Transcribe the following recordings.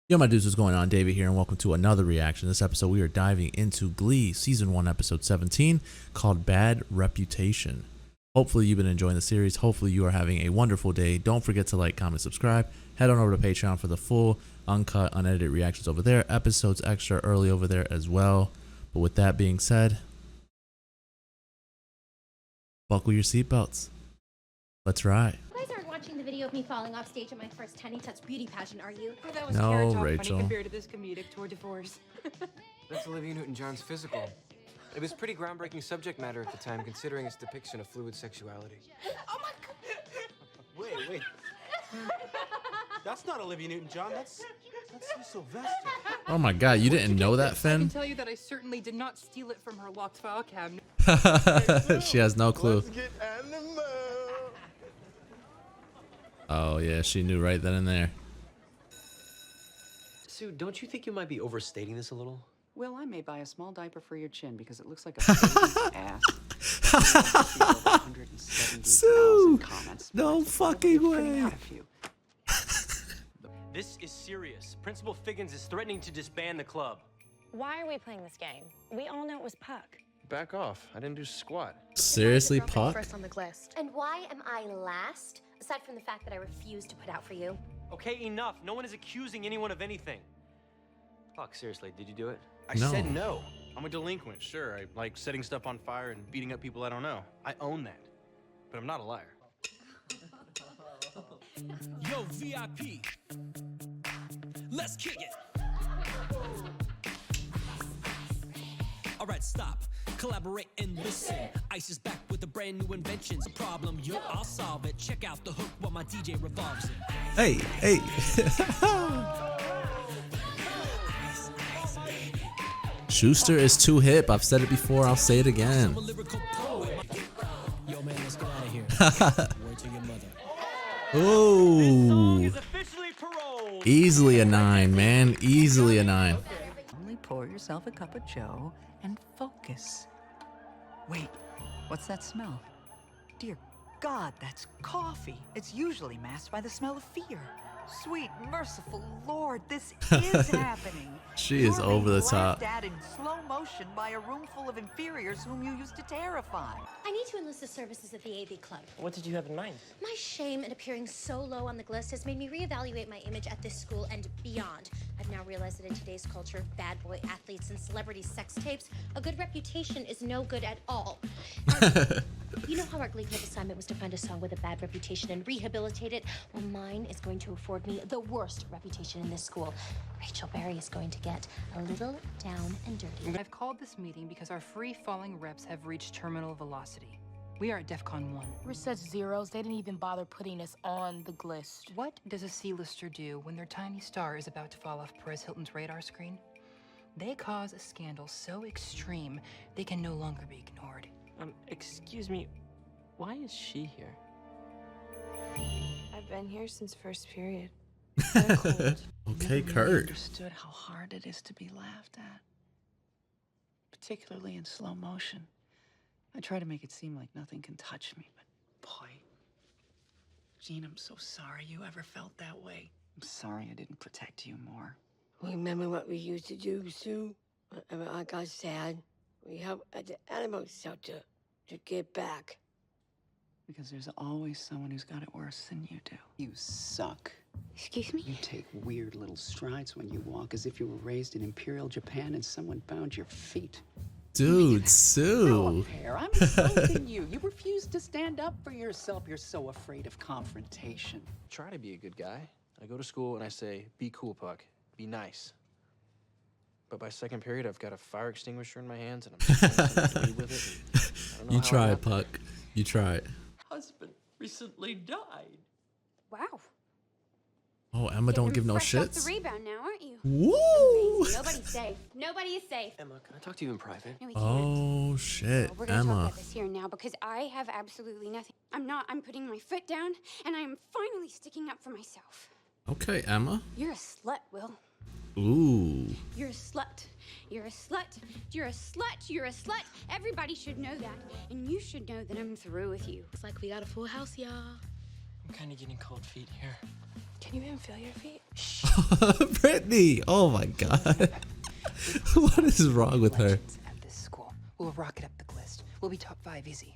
Yo, my dudes, what's going on? David here, and welcome to another reaction. This episode, we are diving into Glee Season 1, Episode 17, called Bad Reputation. Hopefully, you've been enjoying the series. Hopefully, you are having a wonderful day. Don't forget to like, comment, subscribe. Head on over to Patreon for the full, uncut, unedited reactions over there. Episodes extra early over there as well. But with that being said, buckle your seatbelts. Let's ride. Watching the video of me falling off stage at my first Tiny Tots beauty pageant, are you? Oh, that was No, funny Rachel. compared to this comedic tour de force. That's Olivia Newton-John's physical. It was pretty groundbreaking subject matter at the time, considering its depiction of fluid sexuality. Oh my God! Wait. That's not Olivia Newton-John. That's Sylvester. Oh my god, you didn't know that, I can Finn? tell you that I certainly did not steal it from her locked file cabinet. She has no clue. Let's get animal. Oh yeah, she knew right then and there. Sue, don't you think you might be overstating this a little? Well, I may buy a small diaper for your chin because it looks like a baby's ass. Sue! Comments. No fucking way. Out of you. This is serious. Principal Figgins is threatening to disband the club. Why are we playing this game? We all know it was Puck. Back off. I didn't do squat. Seriously, Puck? First on the glist. And why am I last? Aside from the fact that I refuse to put out for you. Okay, enough. No one is accusing anyone of anything. Fuck, seriously, did you do it? I No. said no. I'm a delinquent, sure. I like setting stuff on fire and beating up people I don't know. I own that. But I'm not a liar. Yo, VIP. Let's kick it. All right, stop. Collaborate and listen. Ice is back with a brand new invention. A problem, yo, I'll solve it. Check out the hook while my DJ revolves it. Hey. Schuster is too hip. I've said it before. I'll say it again. I'm a lyrical poet. Yo, man, let's get out of here. Word to your mother. Ooh. Is officially paroled. Easily a 9, man. Easily a 9. Only pour yourself a cup of joe and focus. Wait, what's that smell? Dear God, that's coffee. It's usually masked by the smell of fear. Sweet, merciful Lord, this is happening. She is You're over being the top. laughed at in slow motion by a room full of inferiors whom you used to terrify. I need to enlist the services of the AV Club. What did you have in mind? My shame in appearing so low on the glist has made me reevaluate my image at this school and beyond. I've now realized that in today's culture of bad boy athletes and celebrity sex tapes, a good reputation is no good at all. You know how our Glee Club assignment was to find a song with a bad reputation and rehabilitate it? Well, mine is going to afford me the worst reputation in this school. Rachel Berry is going to get a little down and dirty. I've called this meeting because our free-falling reps have reached terminal velocity. We are at DEFCON 1. We're such zeros, they didn't even bother putting us on the glist. What does a C-lister do when their tiny star is about to fall off Perez Hilton's radar screen? They cause a scandal so extreme, they can no longer be ignored. Excuse me. Why is she here? I've been here since first period. Okay, Kurt. Understood how hard it is to be laughed at, particularly in slow motion. I try to make it seem like nothing can touch me, but boy, Jean, I'm so sorry you ever felt that way. I'm sorry I didn't protect you more. Remember what we used to do, Sue? Whenever I got sad, we helped at the animal shelter to get back. Because there's always someone who's got it worse than you do. You suck. Excuse me? You take weird little strides when you walk, as if you were raised in Imperial Japan and someone bound your feet. Dude, No Sue. affair. I'm insulting you. You refuse to stand up for yourself. You're so afraid of confrontation. Try to be a good guy. I go to school and I say, be cool, Puck. Be nice. But by second period, I've got a fire extinguisher in my hands and I'm just trying to play with it. And I don't know You how it tried, happened. Puck. You tried. Husband recently died. Wow. Oh, Emma don't give no Fresh off shits. the rebound now, aren't you? Woo! Nobody's safe. Nobody is safe. Emma, can I talk to you in private? No, we can't. Oh shit, We're gonna talk Emma. about this here now because I have absolutely nothing. I'm putting my foot down and I am finally sticking up for myself. Okay, Emma. You're a slut, Will. Ooh. You're a slut. You're a slut. You're a slut. You're a slut. Everybody should know that. And you should know that I'm through with you. Looks like we got a full house, y'all. I'm kind of getting cold feet here. Can you even feel your feet? Brittany! Oh my god. What is wrong with her? At this school, we'll rocket up the glist. We'll be top 5 easy.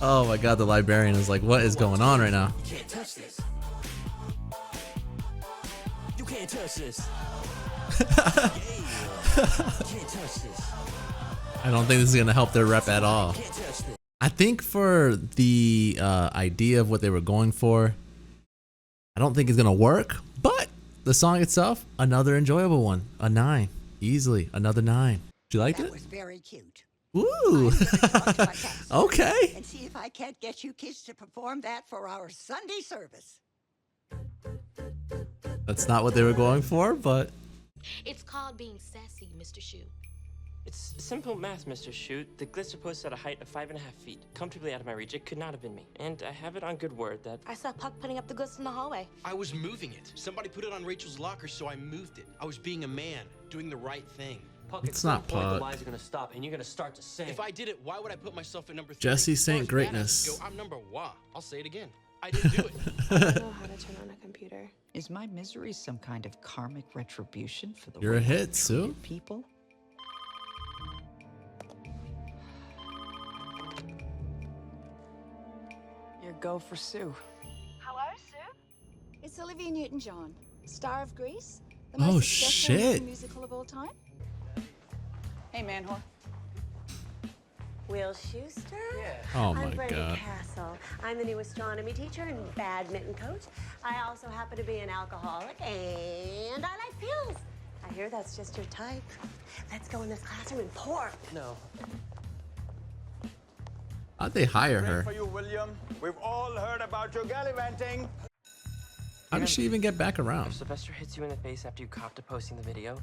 Oh my god, the librarian is like, what is going on right now? You can't touch this. You can't touch this. You can't touch this. I don't think this is gonna help their rep at all. I think for the idea of what they were going for, I don't think it's gonna work, but the song itself, another enjoyable one. A 9. Easily. Another 9. Did you like That it? was very cute. Ooh. Okay. And see if I can't get you kids to perform that for our Sunday service. That's not what they were going for, but It's called being sassy, Mr. Shoe. It's simple math, Mr. Shoot. The glist are posted at a height of 5.5 feet, comfortably out of my reach. It could not have been me. And I have it on good word that I saw Puck putting up the glist in the hallway. I was moving it. Somebody put it on Rachel's locker, so I moved it. I was being a man, doing the right thing. Puck, It's not point, the Puck. lies are gonna stop, and you're gonna start to sing. If I did it, why would I put myself at number 3? Jesse Saint First, Greatness. badass would go, I'm number 1. I'll say it again. I didn't do it. I don't know how to turn on a computer. Is my misery some kind of karmic retribution for the You're a way I hit, Sue. treated people? Your go for Sue. Hello, Sue? It's Olivia Newton-John, star of Grease, the Oh, most successful shit. musical of all time. Hey, man whore. Will Schuster? Yeah. Oh I'm my Brenda god. Castle. I'm the new astronomy teacher and badminton coach. I also happen to be an alcoholic and I like pills. I hear that's just your type. Let's go in this classroom and pour. No. How'd they hire her? For you, William. We've all heard about your gallivanting. How did she even get back if around? Sylvester hits you in the face after you cop to posting the video,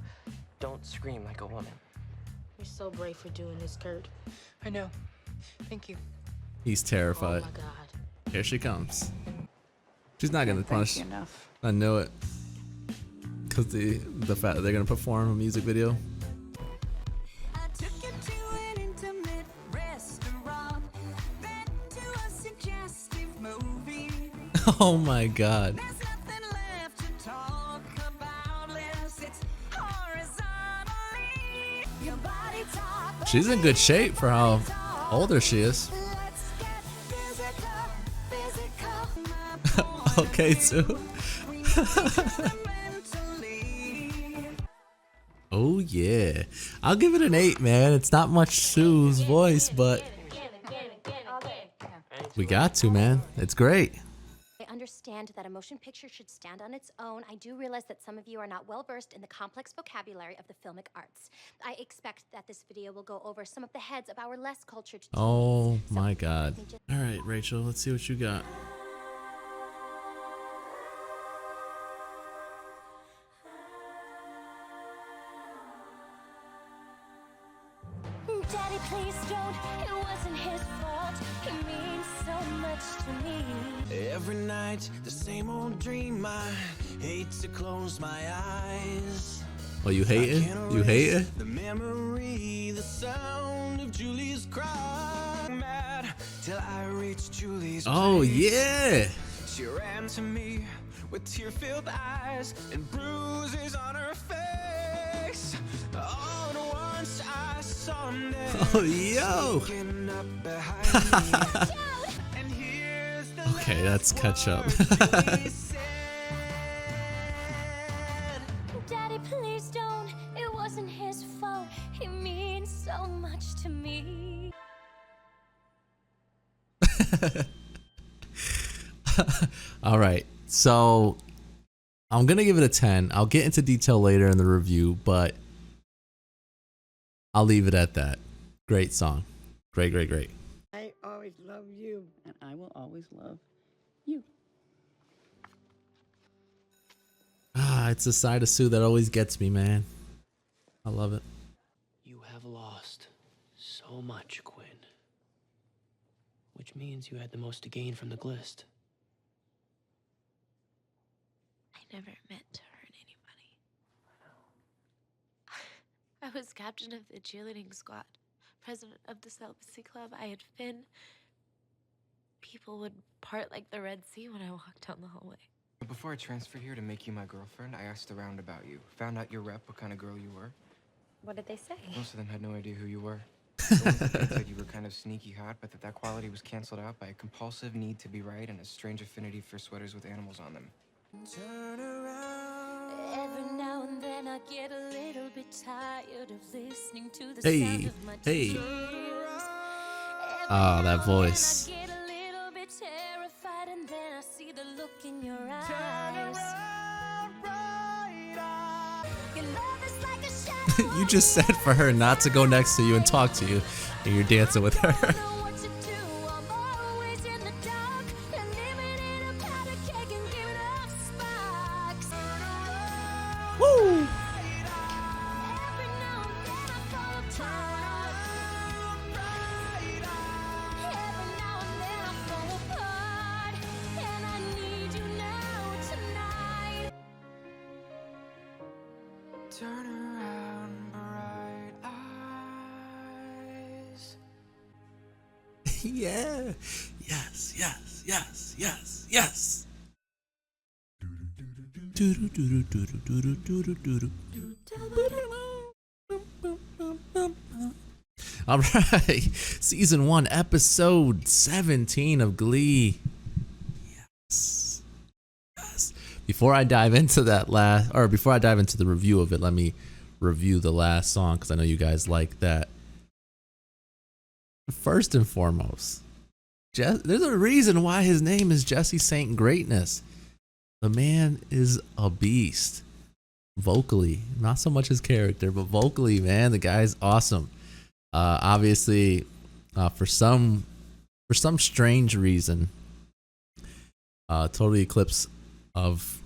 don't scream like a woman. You're so brave for doing this, Kurt. I know. Thank you. He's Oh terrified. my god. Here she comes. She's not gonna punish. Thank you enough. I know it. Cause the fact that they're gonna perform a music video. I took you to an intimate restaurant, then to a suggestive movie. Oh my god. There's nothing left to talk about unless it's horizontally. Your body top. She's in good shape for how older she is. Let's get physical. Okay, too. Oh yeah. I'll give it an 8, man. It's not much Sue's voice, but we got to, man. It's great. I understand that a motion picture should stand on its own. I do realize that some of you are not well versed in the complex vocabulary of the filmic arts. I expect that this video will go over some of the heads of our less cultured teens. Oh my god. All right, Rachel, let's see what you got. Daddy, please don't. It wasn't his fault. He means so much to me. Every night, the same old dream. I hate to close my eyes. Oh, you hating? You hating? The memory, the sound of Julie's cry. Mad till I reach Julie's Oh place. yeah. She ran to me with tear-filled eyes and bruises on her face. All at once I saw him there. Oh yo. Sneaking up behind me. And here's the Okay, that's catch up. Daddy, please don't. It wasn't his fault. He means so much to me. All right. So I'm going to give it a 10. I'll get into detail later in the review, but I'll leave it at that. Great song. Great, great, great. I always love you. And I will always love you. Ah, it's the side of Sue that always gets me, man. I love it. You have lost so much, Quinn. Which means you had the most to gain from the glist. I never meant to hurt anybody. I was captain of the cheerleading squad, president of the celibacy club. I had Finn people would part like the Red Sea when I walked down the hallway. But before I transferred here to make you my girlfriend, I asked around about you. Found out your rep, what kind of girl you were. What did they say? Most of them had no idea who you were. The ones that did said you were kind of sneaky hot, but that quality was canceled out by a compulsive need to be right and a strange affinity for sweaters with animals on them. Turn around. Every now and then I get a little bit tired of listening to the Hey, sound of my hey. tears. Oh, that voice. I get a little bit terrified and then I see the look in your eyes. Your love is like a shadow. You just said for her not to go next to you and talk to you, and you're dancing with her. What to do, I'm always in the dark and living in a powder keg and giving off sparks. Woo! Every now and then I fall apart. Every now and then I fall apart. And I need you now tonight. Turn around, bright eyes. Yeah. Yes, yes, yes, yes, yes. All right. Season 1, episode 17 of Glee. Yes. Yes. Before I dive into before I dive into the review of it, let me review the last song because I know you guys like that. First and foremost, there's a reason why his name is Jesse St. Greatness. The man is a beast. Vocally, not so much his character, but vocally, man, the guy's awesome. Obviously, for some strange reason, Total Eclipse of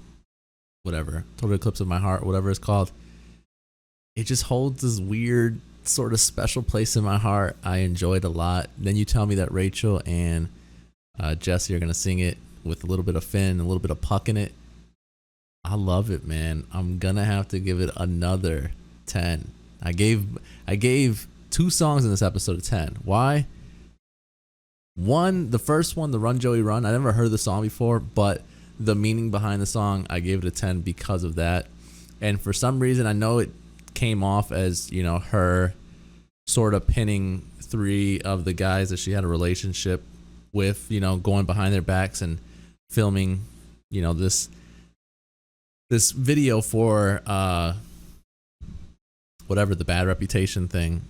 My Heart, whatever it's called, it just holds this weird sort of special place in my heart. I enjoyed a lot. Then you tell me that Rachel and Jesse are gonna sing it with a little bit of Finn, a little bit of Puck in it. I love it, man. I'm gonna have to give it another 10. I gave 2 songs in this episode a 10. Why? One, the first one, the Run Joey Run, I never heard the song before, but the meaning behind the song, I gave it a 10 because of that. And for some reason, I know it came off as, you know, her sort of pinning 3 of the guys that she had a relationship with, you know, going behind their backs and filming, you know, this video for whatever, the Bad Reputation thing.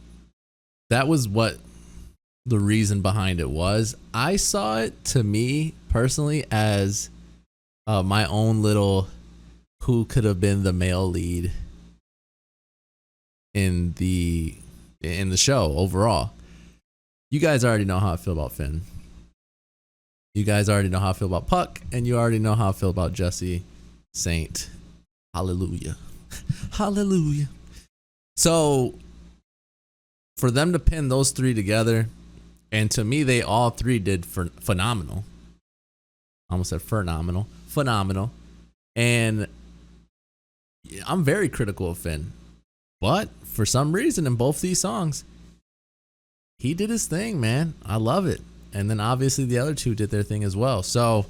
That was what the reason behind it was. I saw it, to me personally, as my own little who could have been the male lead in the show overall. You guys already know how I feel about Finn. You guys already know how I feel about Puck, and you already know how I feel about Jesse Saint. Hallelujah. Hallelujah. So for them to pin those 3 together, and to me, they all 3 did phenomenal. I almost said phenomenal. Phenomenal. And I'm very critical of Finn. But for some reason, in both these songs, he did his thing, man. I love it. And then obviously the other 2 did their thing as well. So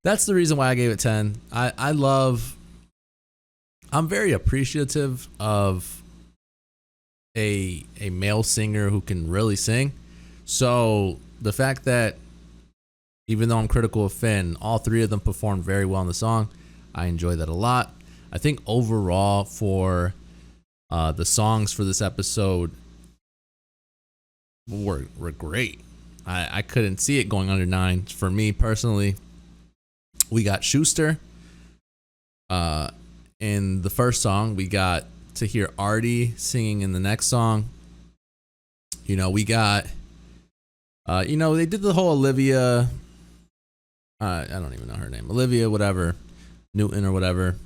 that's the reason why I gave it 10. I'm very appreciative of a male singer who can really sing. So the fact that even though I'm critical of Finn, all 3 of them performed very well in the song. I enjoy that a lot. I think overall for the songs for this episode were great. I couldn't see it going under 9. For me personally, we got Schuster. In the first song, we got to hear Artie singing in the next song. You know, we got, they did the whole Olivia, I don't even know her name, Olivia, whatever, Newton or whatever.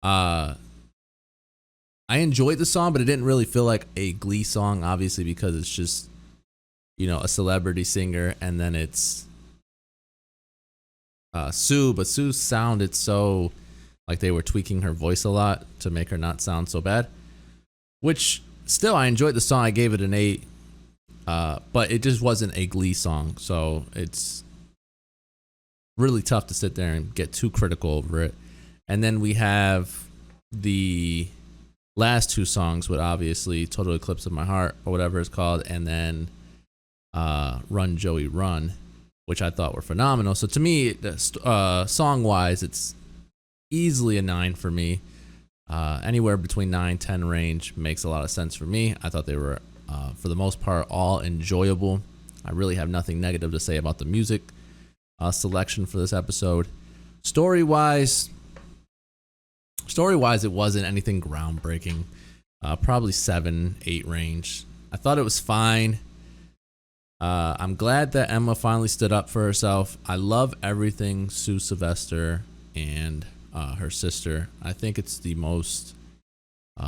I enjoyed the song, but it didn't really feel like a Glee song, obviously, because it's just, a celebrity singer, and then it's Sue, but Sue sounded so like they were tweaking her voice a lot to make her not sound so bad, which still, I enjoyed the song. I gave it an 8. But it just wasn't a Glee song, so it's really tough to sit there and get too critical over it. And then we have the last two songs with obviously Total Eclipse of My Heart or whatever it's called, and then Run Joey Run, which I thought were phenomenal. So to me, song wise, it's easily a 9 for me. Anywhere between 9-10 range makes a lot of sense for me. I thought they were for the most part all enjoyable. I really have nothing negative to say about the music selection for this episode. Story wise, it wasn't anything groundbreaking. Probably 7-8 range. I thought it was fine. I'm glad that Emma finally stood up for herself. I love everything Sue Sylvester and her sister. I think it's the most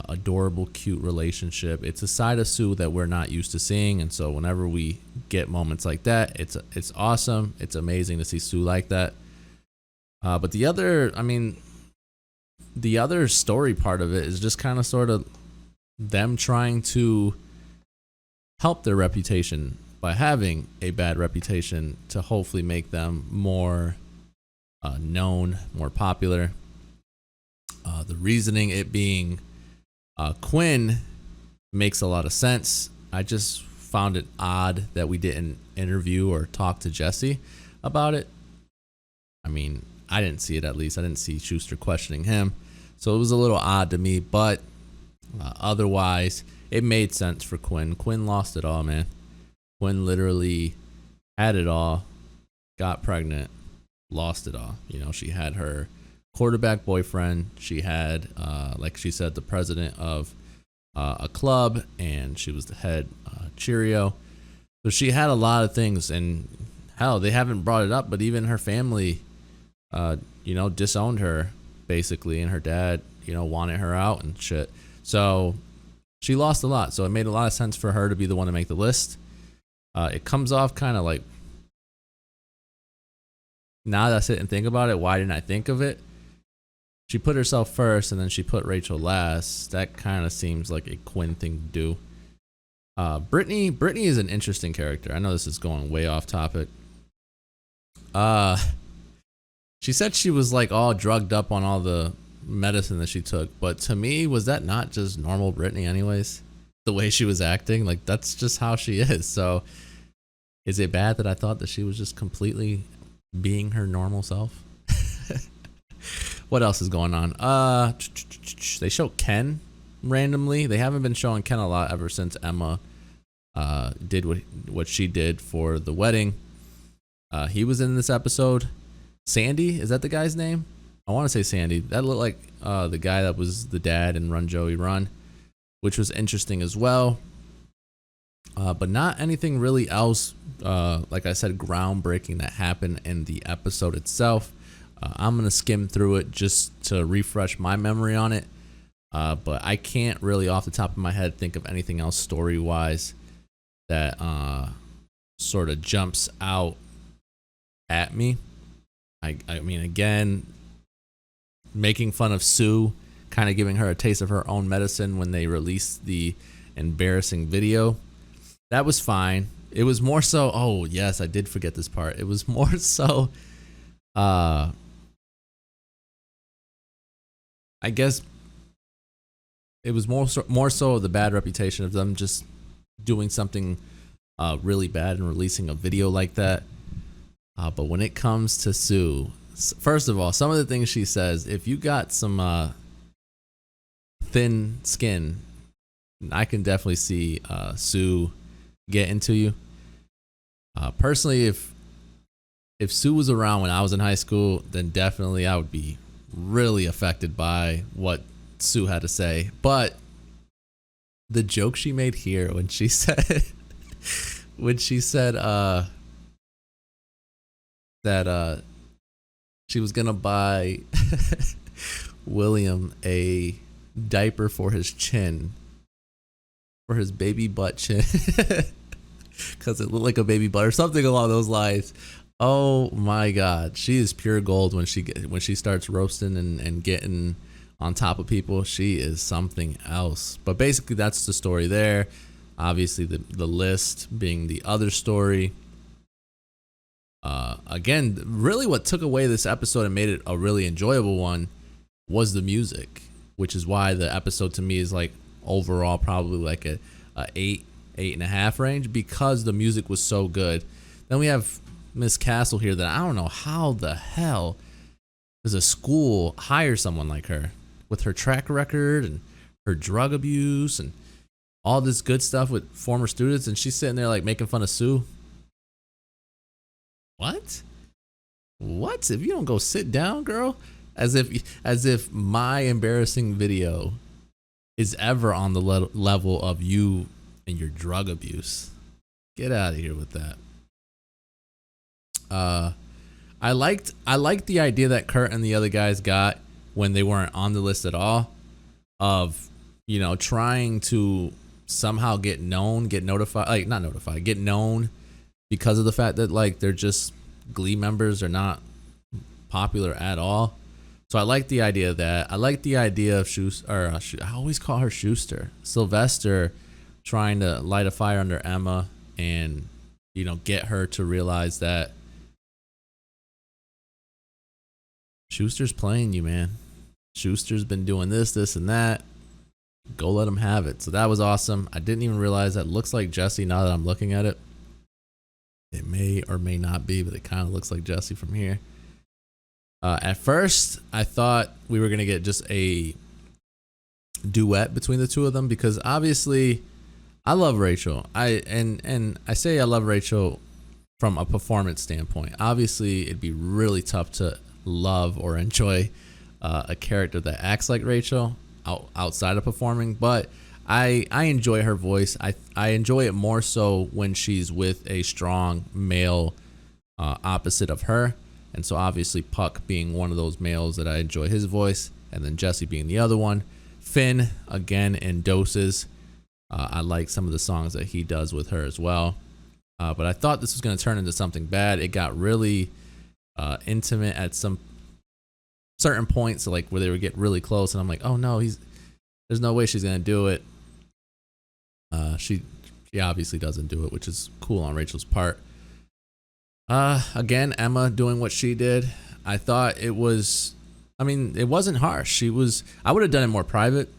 adorable, cute relationship. It's a side of Sue that we're not used to seeing, and so whenever we get moments like that, it's awesome. It's amazing to see Sue like that. But the other story part of it is just kind of sort of them trying to help their reputation by having a bad reputation to hopefully make them more known, more popular. The reasoning, it being Quinn, makes a lot of sense. I just found it odd that we didn't interview or talk to Jesse about it. I mean, I didn't see it, at least. I didn't see Schuster questioning him. So it was a little odd to me, but otherwise, it made sense for Quinn. Quinn lost it all, man. Quinn literally had it all, got pregnant, lost it all. You know, she had her quarterback boyfriend. She had, like she said, the president of a club, and she was the head Cheerio. So she had a lot of things, and hell, they haven't brought it up, but even her family, disowned her basically, and her dad, wanted her out and shit. So she lost a lot. So it made a lot of sense for her to be the one to make the list. It comes off kind of like, now that I sit and think about it, why didn't I think of it? She put herself first, and then she put Rachel last. That kind of seems like a Quinn thing to do. Brittany is an interesting character. I know this is going way off topic. She said she was like all drugged up on all the medicine that she took, but to me, was that not just normal Brittany anyways? The way she was acting, like that's just how she is. So is it bad that I thought that she was just completely being her normal self? What else is going on? They show Ken randomly. They haven't been showing Ken a lot ever since Emma did what she did for the wedding. He was in this episode. Sandy, is that the guy's name? I want to say Sandy. That looked like the guy that was the dad in Run Joey Run, which was interesting as well. But not anything really else, like I said, groundbreaking that happened in the episode itself. I'm going to skim through it just to refresh my memory on it. But I can't really off the top of my head think of anything else story-wise that sort of jumps out at me. I mean, again, making fun of Sue, kind of giving her a taste of her own medicine when they released the embarrassing video. That was fine. It was more so, oh yes, I did forget this part. It was more so, I guess it was more so the bad reputation of them just doing something really bad and releasing a video like that. But when it comes to Sue, first of all, some of the things she says, if you got some thin skin, I can definitely see Sue get into you. Personally, if Sue was around when I was in high school, then definitely I would be really affected by what Sue had to say. But the joke she made here when she said that she was gonna buy William a diaper for his chin, for his baby butt chin, because it looked like a baby butt or something along those lines. Oh my God, she is pure gold when she starts roasting and getting on top of people. She is something else. But basically, that's the story there. Obviously, the list being the other story. Again, really what took away this episode and made it a really enjoyable one was the music, which is why the episode to me is like overall probably like a 8.5 range, because the music was so good. Then we have Miss Castle here that I don't know how the hell does a school hire someone like her with her track record and her drug abuse and all this good stuff with former students, and she's sitting there like making fun of Sue. What? If you don't go sit down, girl? As if my embarrassing video is ever on the level of you and your drug abuse. Get out of here with that. I liked the idea that Kurt and the other guys got when they weren't on the list at all, of, you know, trying to somehow get known because of the fact that like they're just Glee members, are not popular at all. So I like the idea of that. I like the idea of I always call her Schuster, Sylvester, trying to light a fire under Emma and, you know, get her to realize that Schuster's playing you, man. Schuster's been doing this, and that. Go let him have it. So that was awesome. I didn't even realize that looks like Jesse now that I'm looking at it. It may or may not be, but it kind of looks like Jesse from here. At first, I thought we were going to get just a duet between the two of them, because obviously I love Rachel. I say I love Rachel from a performance standpoint. Obviously, it'd be really tough to love or enjoy a character that acts like Rachel outside of performing, but I enjoy her voice. I enjoy it more so when she's with a strong male opposite of her. And so obviously Puck being one of those males that I enjoy his voice, and then Jesse being the other one. Finn, again, in doses. I like some of the songs that he does with her as well. But I thought this was going to turn into something bad. It got really intimate at some certain points, like where they would get really close, and I'm like, oh no, there's no way she's going to do it. She obviously doesn't do it, which is cool on Rachel's part. Again, Emma doing what she did. I thought it wasn't harsh. I would have done it more private,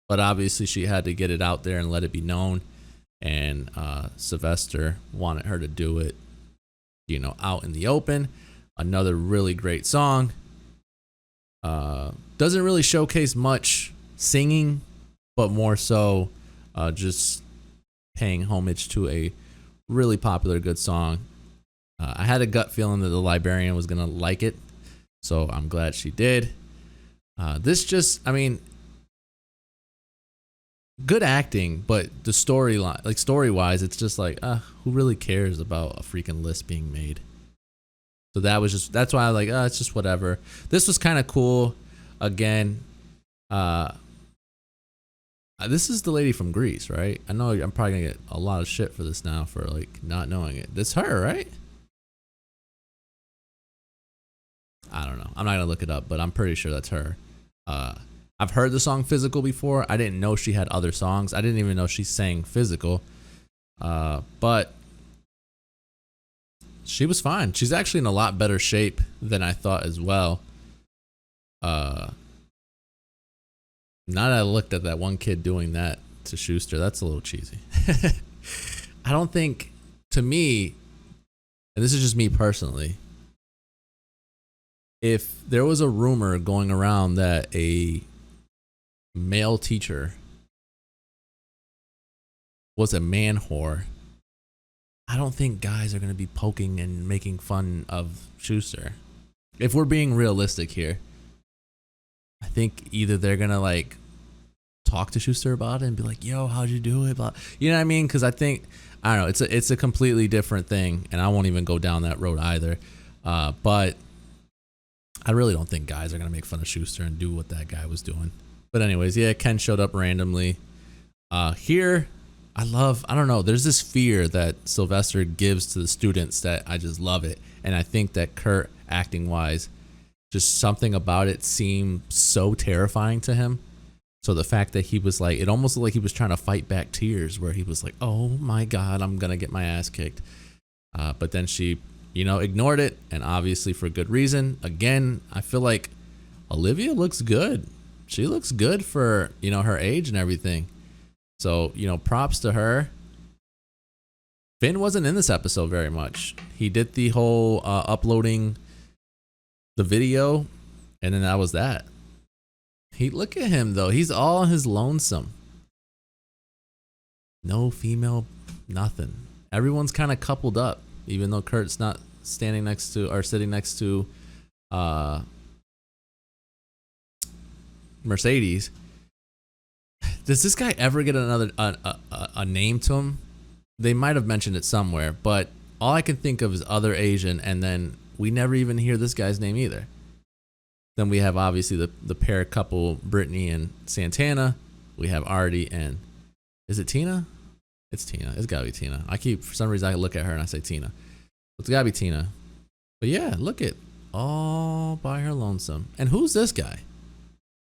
but obviously she had to get it out there and let it be known. And Sylvester wanted her to do it, you know, out in the open. Another really great song. Doesn't really showcase much singing, but more so just paying homage to a really popular good song. I had a gut feeling that the librarian was gonna like it, so I'm glad she did. Good acting, but the storyline, like story-wise, it's just like, who really cares about a freaking list being made? So that's why I like, it's just whatever. This was kind of cool. Again, this is the lady from Grease, right? I know I'm probably gonna get a lot of shit for this now for like not knowing it. That's her, right? I don't know. I'm not gonna look it up, but I'm pretty sure that's her. I've heard the song Physical before. I didn't know she had other songs. I didn't even know she sang Physical. But she was fine. She's actually in a lot better shape than I thought as well. Now that I looked at that one kid doing that to Schuster, that's a little cheesy. I don't think, to me, and this is just me personally, if there was a rumor going around that a male teacher was a man whore, I don't think guys are going to be poking and making fun of Schuster. If we're being realistic here, I think either they're going to like talk to Schuster about it and be like, yo, how'd you do it? You know what I mean? Because I don't know, it's a completely different thing, and I won't even go down that road either. But I really don't think guys are going to make fun of Schuster and do what that guy was doing. But anyways, yeah, Ken showed up randomly. Here, I don't know, there's this fear that Sylvester gives to the students that I just love it. And I think that Kurt, acting wise, just something about it seemed so terrifying to him So the fact that he was like, it almost looked like he was trying to fight back tears, where he was like, oh my God, I'm going to get my ass kicked. But then she, you know, ignored it, and obviously for good reason. Again, I feel like Olivia looks good. She looks good for, you know, her age and everything. So, you know, props to her. Finn wasn't in this episode very much. He did the whole uploading the video, and then that was that. Look at him though. He's all on his lonesome. No female, nothing. Everyone's kind of coupled up, even though Kurt's not standing next to or sitting next to Mercedes. Does this guy ever get another a name to him? They might have mentioned it somewhere, but all I can think of is other Asian, and then we never even hear this guy's name either. Then we have obviously the pair couple, Brittany and Santana. We have Artie and, is it Tina? It's Tina. It's gotta be Tina. For some reason I look at her and I say Tina. It's gotta be Tina. But yeah, look at all by her lonesome. And who's this guy?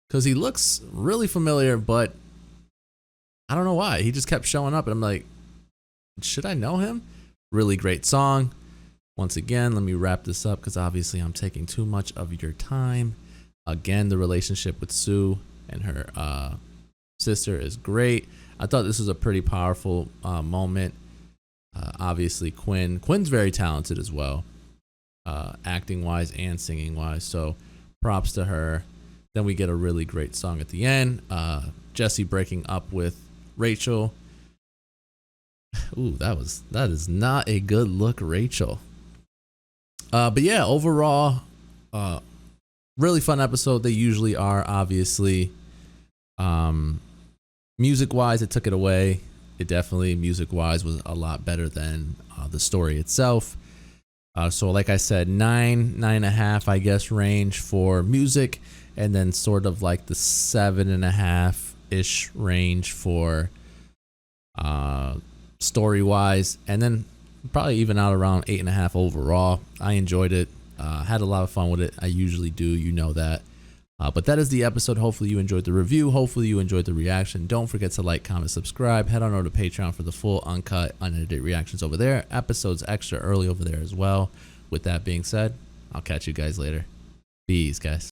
Because he looks really familiar, but I don't know why. He just kept showing up and I'm like, should I know him? Really great song. Once again, let me wrap this up because obviously I'm taking too much of your time. Again, the relationship with Sue and her sister is great. I thought this was a pretty powerful moment. Obviously, Quinn's very talented as well, acting wise and singing wise. So props to her. Then we get a really great song at the end. Jesse breaking up with Rachel. Ooh, that is not a good look, Rachel. But yeah, overall, really fun episode. They usually are, obviously. Music wise, it took it away. It definitely, music wise, was a lot better than the story itself. So like I said, 9.5, I guess, range for music, and then sort of like the 7.5-ish range for story wise, and then probably even out around 8.5 overall. I enjoyed it. Had a lot of fun with it. I usually do, you know that. But that is the episode. Hopefully you enjoyed the review. Hopefully you enjoyed the reaction. Don't forget to like, comment, subscribe. Head on over to Patreon for the full, uncut, unedited reactions over there. Episodes extra early over there as well. With that being said, I'll catch you guys later. Peace, guys.